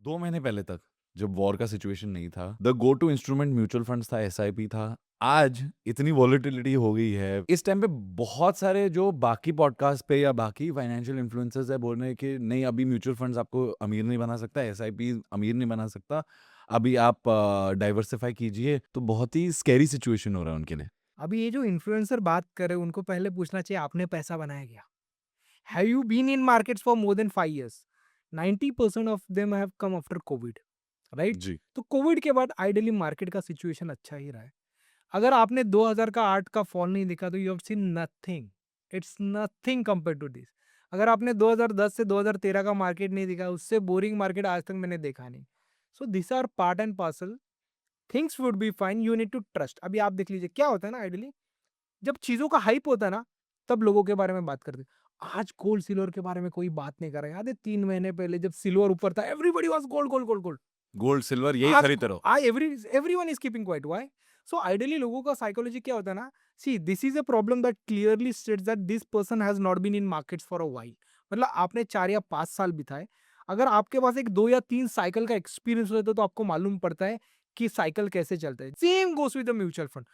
2 महीने पहले तक जब वॉर का सिचुएशन नहीं था, the go to instrument mutual funds था, एसआईपी था। आज इतनी वॉलेटिलिटी हो गई है, इस टाइम पे बहुत सारे जो बाकी पॉडकास्ट पे या बाकी फाइनेंशियल इन्फ्लुएंसर्स है बोल रहे हैं कि नहीं अभी म्यूचुअल फंड्स आपको अमीर नहीं बना सकता, एसआईपी अमीर नहीं बना सकता, अभी आप डाइवर्सिफाई कीजिए। तो बहुत ही स्कैरी सिचुएशन हो रहा है उनके लिए। अभी ये जो इन्फ्लुएंसर बात कर रहे हैं उनको पहले पूछना चाहिए आपने पैसा बनाया क्या? Have you been in markets for more than 5 years? 90% of them have come after covid, right? जी। तो कोविड के बाद आइडियली मार्केट का सिचुएशन अच्छा ही रहा है। अगर आपने 2000 का 8 का फॉल नहीं देखा तो you have seen nothing. It's nothing compare to this. अगर आपने 2010 से 2013 का मार्केट नहीं देखा, उससे बोरिंग मार्केट आज तक मैंने देखा नहीं। So this are part and parcel. Things would be fine, you need to trust. अभी आप देख लीजिए क्या होता है ना, आइडियली जब चीजों का हाइप होता है ना, तब लोगों के बारे में बात करते हैं। आज गोल्ड सिल्वर के बारे में कोई बात नहीं कर रहा है। याद है 3 महीने पहले जब सिल्वर ऊपर था, everybody was gold gold gold gold. Gold, silver यही आज खरीदते रहो। I everyone is keeping quiet. Why? So ideally लोगों का साइकोलॉजी क्या होता है ना, see this is a problem that clearly states that this person has not been in markets for a while. मतलब आपने 4 या 5 साल बिताए। अगर आपके पास एक 2 या 3 साइकिल का एक्सपीरियंस होता है तो आपको मालूम पड़ता है कि साइकिल कैसे चलता है। Same goes with the mutual fund.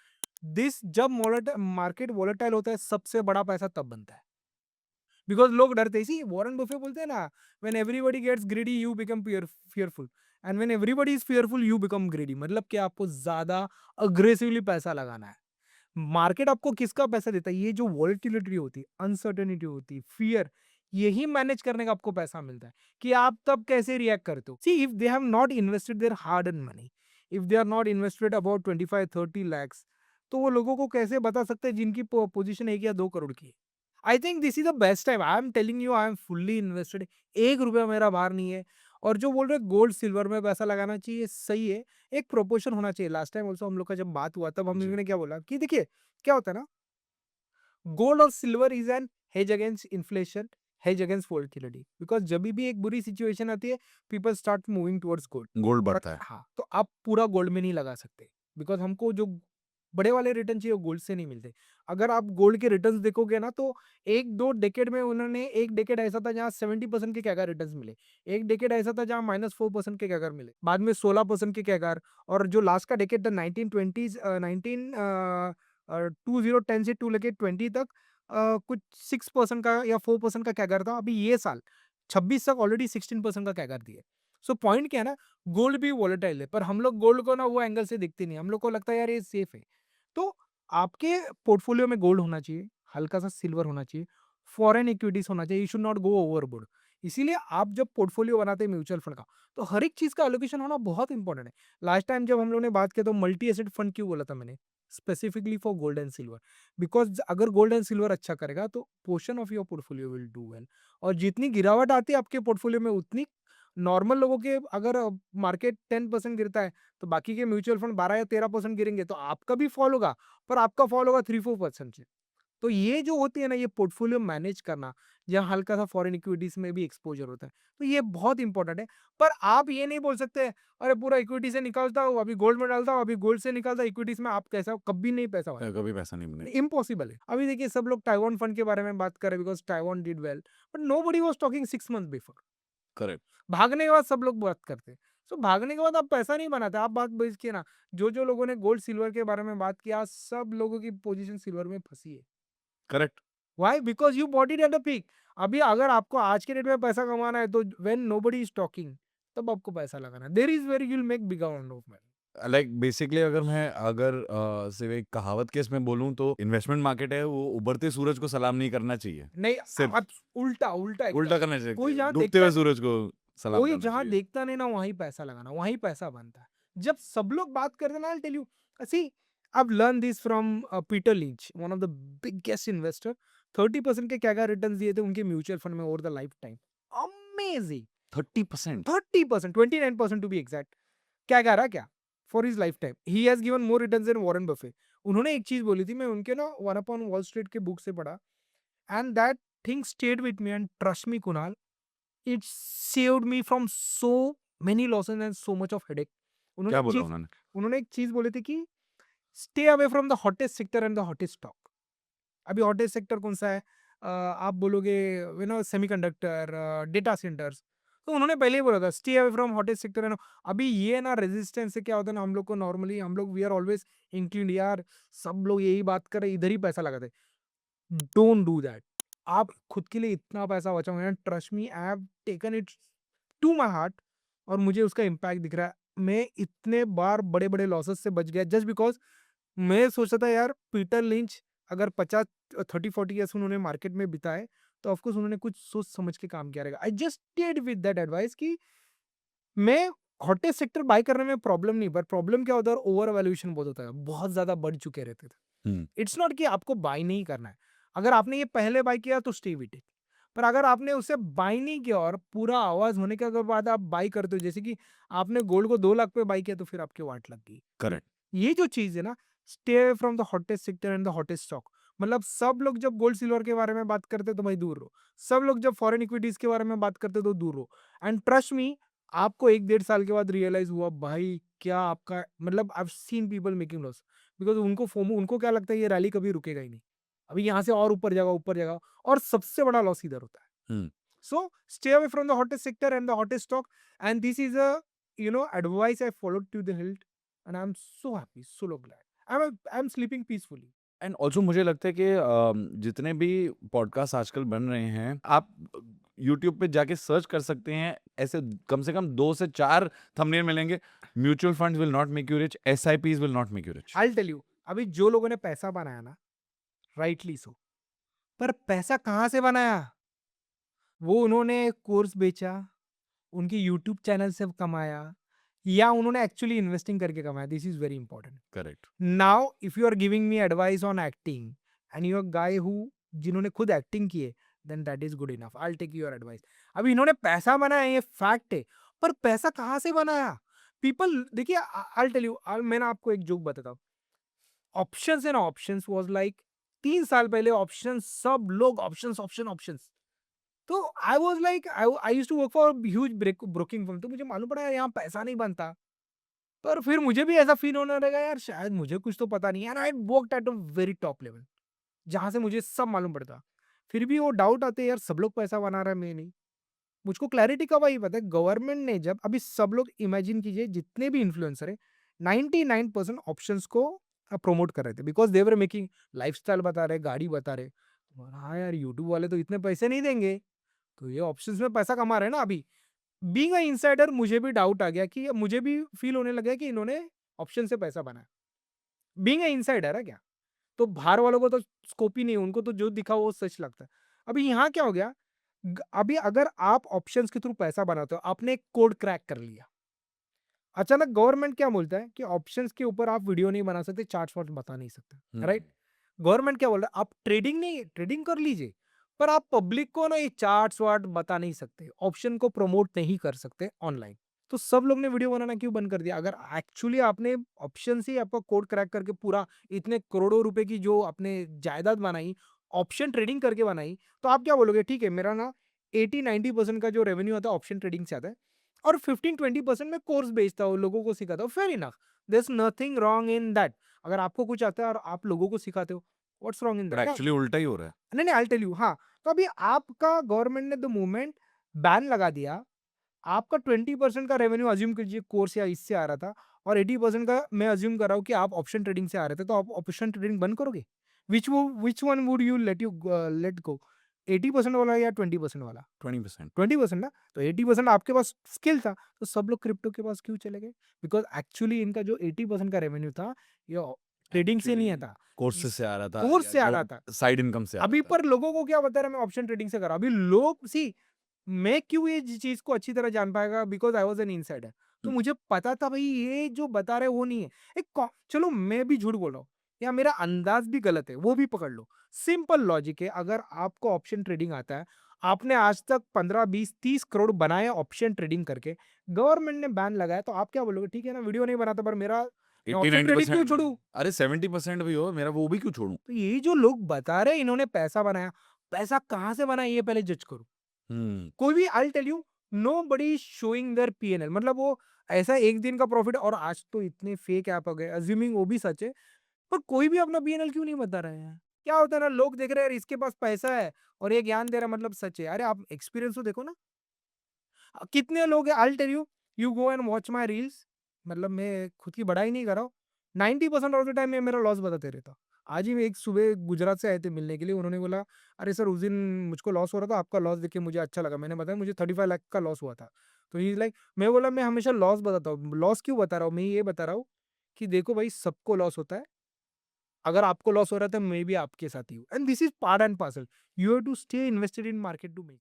This जब मार्केट वोलेटाइल होता है, सबसे बड़ा पैसा तब बनता है। बिकॉज लोग डरते हैं। सी वॉरेन बफे बोलते हैं ना, when everybody gets greedy you become fearful, and when everybody is fearful you become greedy. मतलब कि आपको ज्यादा अग्रेसिवली पैसा लगाना है। मार्केट आपको किसका पैसा देता है? ये जो वॉलेटिलिटी होती है, अनसर्टेनिटी होती है, फियर, यही मैनेज करने का आपको पैसा मिलता है कि आप तब कैसे रिएक्ट करते हो। See if they have not invested their hard and money, if they are not invested about 25-30 lakhs, तो वो लोगों को कैसे बता सकते हैं जिनकी पोजीशन 1 या 2 करोड़ की है? I think this is the best time. I am telling you, I am fully invested. 1 रुपया मेरा बाहर नहीं है। और जो बोल रहे गोल्ड सिल्वर में पैसा लगाना चाहिए, सही है। एक प्रोपोर्शन होना चाहिए। लास्ट टाइम ऑल्सो हम लोग का जब बात हुआ तब हम जी। लोगों ने क्या बोला कि देखिए क्या होता है ना, गोल्ड और silver is an hedge against inflation, hedge against volatility. Because जब भी एक बुरी सिचुएशन आती है, people start moving towards gold. Gold but बढ़ता है। हाँ, तो आप पूरा गोल्ड में नहीं लगा सकते। बिकॉज हमको जो बड़े वाले रिटर्न चाहिए वो गोल्ड से नहीं मिलते। अगर आप गोल्ड के रिटर्न्स देखोगे ना, तो 1-2 डेकेड में उन्होंने, एक डेकेड ऐसा था जहाँ 70% के कैगर रिटर्न्स मिले, एक डेकेड ऐसा था जहाँ -4% के कैगर मिले, बाद में 16% के कैगर। और जो लास्ट का डेकेड था 1920s, 2010 से टू लेके 20 तक, कुछ 6% का या 4% का कैगर था। अभी ये साल 26 तक ऑलरेडी 16% का कैगर दिए। सो पॉइंट क्या है ना, गोल्ड भी वॉलेटाइल है, पर हम लोग गोल्ड को ना वो एंगल से दिखते नहीं। हम लोग को लगता है यार ये सेफ है। तो आपके पोर्टफोलियो में गोल्ड होना चाहिए, हल्का सा सिल्वर होना चाहिए, फॉरेन इक्विटीज होना चाहिए। You should not go overboard. इसीलिए आप जब पोर्टफोलियो बनाते हैं म्यूचुअल फंड का, तो हर एक चीज का एलोकेशन होना बहुत इंपॉर्टेंट है। लास्ट टाइम जब हम लोग ने बात किया तो मल्टी एसेट फंड क्यों बोला था मैंने? Specifically for gold and silver. Because अगर गोल्ड एंड सिल्वर अच्छा करेगा तो portion of your portfolio will do well. और जितनी गिरावट आती है आपके पोर्टफोलियो में, उतनी नॉर्मल लोगों के, अगर मार्केट 10% गिरता है तो बाकी के म्यूचुअल फंड 12 या 13% गिरेंगे, तो आपका भी फॉल होगा, पर आपका फॉल होगा 3-4% से। तो ये जो होती है ना, ये पोर्टफोलियो मैनेज करना, जहाँ हल्का सा फॉरेन इक्विटीज में भी एक्सपोजर होता है, तो ये बहुत इंपॉर्टेंट है। पर आप ये नहीं बोल सकते अरे पूरा इक्विटी से निकालता हूँ अभी गोल्ड में डालता हूँ, अभी गोल्ड से निकालता इक्विटीज में। आप कैसा, कभी नहीं पैसा होगा, कभी पैसा नहीं बने। इम्पॉसिबल है। अभी देखिए सब लोग ताइवान फंड के बारे में बात कर रहे हैं because Taiwan did well, but nobody was talking 6 month before. Correct. भागने के बाद सब लोग बात करते हैं। सो भागने के बाद आप पैसा नहीं बनाते, आप बात बेच ना। जो जो लोगों ने गोल्ड सिल्वर के बारे में बात किया, सब लोगों की पोजीशन सिल्वर में फंसी है। Correct. Why? Because you bought it at a peak. अभी अगर आपको आज के डेट में पैसा कमाना है तो व्हेन नोबडी इज टॉकिंग, तब आपको पैसा लगाना है। There is where you will make big amount of money. Like basically अगर सिर्फ एक कहावत के इसमें बोलूँ तो इन्वेस्टमेंट मार्केट है वो उभरते सूरज को सलाम नहीं करना चाहिए। नहीं, सिर्फ आप उल्टा उल्टा एकदम। उल्टा करना कोई चाहिए, जहाँ डूबते देखता हुए सूरज को सलाम कोई करना जहाँ चाहिए। देखता नहीं ना, वहीं पैसा लगाना, वहीं पैसा बनता है। जब सब लोग बात करते हैं ना, I tell you, see I've learned this from Peter Lynch, one of the biggest investor। 30% के क्या रिटर्न्स दिए थे उनके म्यूचुअल फंड में over the lifetime. Amazing. 30%। 30%, 29% to be exact. क्या कह रहा क्या? For his lifetime he has given more returns than Warren Buffett. उन्होंने एक चीज बोली थी, मैं उनके ना वन अपॉन वॉल स्ट्रीट के बुक से पढ़ा, and that thing stayed with me, and trust me Kunal, it saved me from so many losses and so much of headache. उन्होंने क्या एक बोला चीज उन्होंने? उन्होंने एक चीज बोली थी कि stay away from the hottest sector and the hottest stock. अभी हॉटेस्ट सेक्टर कौन सा है? आप बोलोगे, सेमीकंडक्टर, डेटा सेंटर्स। तो उन्होंने पहले ही बोला था stay away from hottest sector and अभी ये ना रेजिस्टेंस से क्या होता है ना, हम लोग को नॉर्मली हम लोग वी आर ऑलवेज इंक्लिन यार सब लोग यही बात कर रहे इधर ही पैसा लगाते, डोंट डू दैट। आप खुद के लिए इतना पैसा बचाओगे ना, trust me I have taken it to my heart और मुझे उसका इम्पैक्ट दिख रहा है। मैं इतने बार बड़े-बड़े लॉसेस से बच गया जस्ट बिकॉज़ मैं सोचता था यार पीटर लिंच अगर 50 30-40 इयर्स उन्होंने मार्केट में बिताए, तो ऑफ कोर्स उन्होंने कुछ सोच समझ के काम किया रहेगा। I just stayed with that advice कि मैं हॉटेस्ट सेक्टर बाय करने में प्रॉब्लम नहीं, पर प्रॉब्लम क्या होता है ओवर वैल्यूएशन बहुत होता है, बहुत ज़्यादा बढ़ चुके रहते थे। हुँ, इट्स नॉट कि आपको बाय नहीं करना है। अगर आपने ये पहले बाय किया तो स्टे विथ इट। पर अगर आपने उसे बाय नहीं किया और पूरा आवाज़ होने के अगर बाद आप बाय करते हो, जैसे कि आपने गोल्ड को 2 लाख पे बाय किया तो फिर आपकी वाट लग गई। करेक्ट। ये जो चीज़ है ना, stay away from the hottest sector and the hottest stock. मतलब सब लोग जब गोल्ड सिल्वर के बारे में बात करते हैं तो भाई दूर रहो। सब लोग जब फॉरेन इक्विटीज़ के बारे में बात करते हैं तो दूर रहो। एंड ट्रस्ट मी, आपको 1 डेढ़ साल के बाद रियलाइज़ हुआ भाई क्या आपका मतलब I have seen people making loss because उनको फोमो उनको क्या लगता है ये रैली कभी रुकेगा ही नहीं। अभी यहाँ से और ऊपर जाएगा और सबसे बड़ा लॉस इधर होता है। हुँ, So stay away from the hottest sector and the hottest stock. And this is a advice I followed to the hilt, and I'm so happy, so glad. I'm sleeping peacefully. And also मुझे लगता है कि जितने भी podcast आजकल बन रहे हैं, आप यूट्यूब पे जाके सर्च कर सकते हैं, ऐसे कम से कम 2 से 4 थंबनेल मिलेंगे, mutual funds will not make you rich, SIPs will not make you rich. I'll tell you. अभी जो लोगों ने पैसा बनाया ना, rightly so. पर पैसा कहाँ से बनाया? वो उन्होंने कोर्स बेचा, उनकी यूट्यूब चैनल से कमाया, या उन्होंने एक्चुअली इन्वेस्टिंग करके कमाया. This is very important. Correct. Now, if you are giving me advice on acting and you're a guy who जिन्होंने खुद एक्टिंग की है, then that is good enough. I'll take your advice. अभी इन्होंने पैसा बनाया ये फैक्ट है, पर पैसा कहाँ से बनाया? पीपल देखिए I'll tell you, मैं ना आपको एक जोक बताता हूँ. Options and options was like 3 साल पहले ऑप्शन सब लोग ऑप्शंस ऑप्शन ऑप्शंस. तो I was like I used to work for huge broking firm, तो मुझे मालूम पड़ा यार यहाँ पैसा नहीं बनता. पर फिर मुझे भी ऐसा फील होने लगा यार शायद मुझे कुछ तो पता नहीं है, and I worked at a very top level जहां से मुझे सब मालूम पड़ता. फिर भी वो डाउट आते यार सब लोग पैसा बना रहा है मैं नहीं. मुझको क्लैरिटी कब आई पता है, गवर्नमेंट ने जब अभी सब लोग इमेजिन कीजिए जितने भी इन्फ्लुएंसर है 99% ऑप्शंस को प्रमोट कर रहे थे because they were making lifestyle बता रहे गाड़ी बता रहे. हाँ यार यूट्यूब वाले तो इतने पैसे नहीं देंगे, तो ये ऑप्शंस में पैसा कमा रहे हैं ना. अभी बीइंग अ इनसाइडर मुझे भी डाउट आ गया कि मुझे भी फील होने लगा कि इन्होंने ऑप्शन से पैसा बनाया. बीइंग अ इनसाइडर है क्या, तो बाहर वालों को तो स्कोप ही नहीं है, उनको तो जो दिखा वो सच लगता है. अभी यहाँ क्या हो गया, अभी अगर आप ऑप्शंस के थ्रू पैसा बनाते हो, आपने एक कोड क्रैक कर लिया, अचानक गवर्नमेंट क्या बोलता है कि ऑप्शंस के ऊपर आप वीडियो नहीं बना सकते, चार्ट्स वार्ट बता नहीं सकते, हुँ, राइट. गवर्नमेंट क्या बोल रहा है, आप ट्रेडिंग कर लीजिए, पर आप पब्लिक को ना ये चार्ट्स वार्ट बता नहीं सकते, ऑप्शन को प्रमोट नहीं कर सकते ऑनलाइन. तो सब लोग ने वीडियो बनाना क्यों बंद कर दिया? अगर एक्चुअली आपने ऑप्शन से ही आपका कोड क्रैक करके पूरा इतने करोड़ों रुपए की जो आपने जायदाद बनाई, ऑप्शन ट्रेडिंग करके बनाई, तो आप क्या बोलोगे ठीक है मेरा ना 80-90% का जो रेवेन्यू आता है ऑप्शन ट्रेडिंग से आता है और 15-20% में कोर्स बेचता हूँ, लोगों को सिखाता हूँ, fair enough, there is nothing wrong in that. अगर आपको कुछ आता है और आप लोगों को सिखाते हो, what's wrong in but that? Actually उल्टा ही हो रहा है। नहीं, नहीं, आई विल टेल यू. हाँ, तो अभी आपका गवर्नमेंट ने द मोमेंट बैन लगा दिया, आपका 20% का रेवेन्यू अज़्यूम कीजिए कोर्स या इससे आ रहा था और 80% का मैं अज़्यूम कर रहा हूँ कि आप ऑप्शन ट्रेडिंग से आ रहे थे, तो आप ऑप्शन ट्रेडिंग बंद करोगे? Which one would you let go? 80% वाला या 20% वाला? 20%। 20% ना, तो 80% आपके पास स्किल था, तो सब लोग क्रिप्टो के पास क्यों चले गए? बिकॉज़ एक्चुअली इनका जो 80% का रेवेन्यू था, ये ट्रेडिंग से नहीं एक्चुअली आता, कोर्सेज़ इस से आ रहा था कोर्स या से आ जो रहा था. साइड इनकम से आ रहा अभी था। पर लोगों को क्या बता रहा है मैं ऑप्शन ट्रेडिंग से कर रहा हूँ. अभी लोग सी मैं क्यों ये चीज को अच्छी तरह जान पाएगा because I was an insider. तो हुँ, मुझे पता था भाई ये जो बता रहे वो नहीं है. चलो मैं भी झूठ बोल रहा हूँ या मेरा अंदाज भी गलत है वो भी पकड़ लो. सिंपल लॉजिक है, अगर आपको ऑप्शन ट्रेडिंग आता है, आपने आज तक 15-20-30 करोड़ बनाए ऑप्शन ट्रेडिंग करके, गवर्नमेंट ने बैन लगाया, तो आप क्या बोलोगे ठीक है ना वीडियो नहीं बनाता पर मेरा मैं ऑप्शन ट्रेडिंग क्यों 80-90% छोड़ू? अरे 70% भी हो, मेरा वो भी क्यों छोड़ूँ? तो ये जो लोग बता रहे हैं इन्होंने पैसा बनाया, पैसा कहाँ से बनाया ये पहले जज करो. हुँ, कोई भी I tell you, nobody showing their PNL, मतलब वो ऐसा एक दिन का प्रॉफिट, और आज तो इतने फेक ऐप हो गए, अज्यूमिंग वो भी सच है, पर कोई भी अपना पीएनएल क्यों नहीं बता रहे हैं? क्या होता है ना, लोग देख रहे हैं यार इसके पास पैसा है और ये ज्ञान दे रहा है मतलब सच है. अरे आप एक्सपीरियंस तो देखो ना. कितने लोग हैं, I will tell you, you go and watch my reels, मतलब मैं खुद की बड़ाई नहीं कर रहा हूँ, 90% ऑफ द टाइम मैं मेरा लॉस बताते रहता। आज ही एक सुबह गुजरात से आए थे मिलने के लिए, उन्होंने बोला, "अरे सर, उस दिन मुझको लॉस हो रहा था, आपका लॉस देख के मुझे अच्छा लगा।" मैंने बताया, "मुझे 35 लाख का लॉस हुआ था।" तो ही इज़ लाइक, मैं बोला, "मैं हमेशा लॉस बताता हूँ।" लॉस क्यों बता रहा हूँ? मैं ये बता रहा हूँ कि देखो भाई, सबको लॉस होता है। अगर आपको लॉस हो रहा है तो मैं भी आपके साथ ही हूँ, and this is part and parcel. You have to stay invested in market to make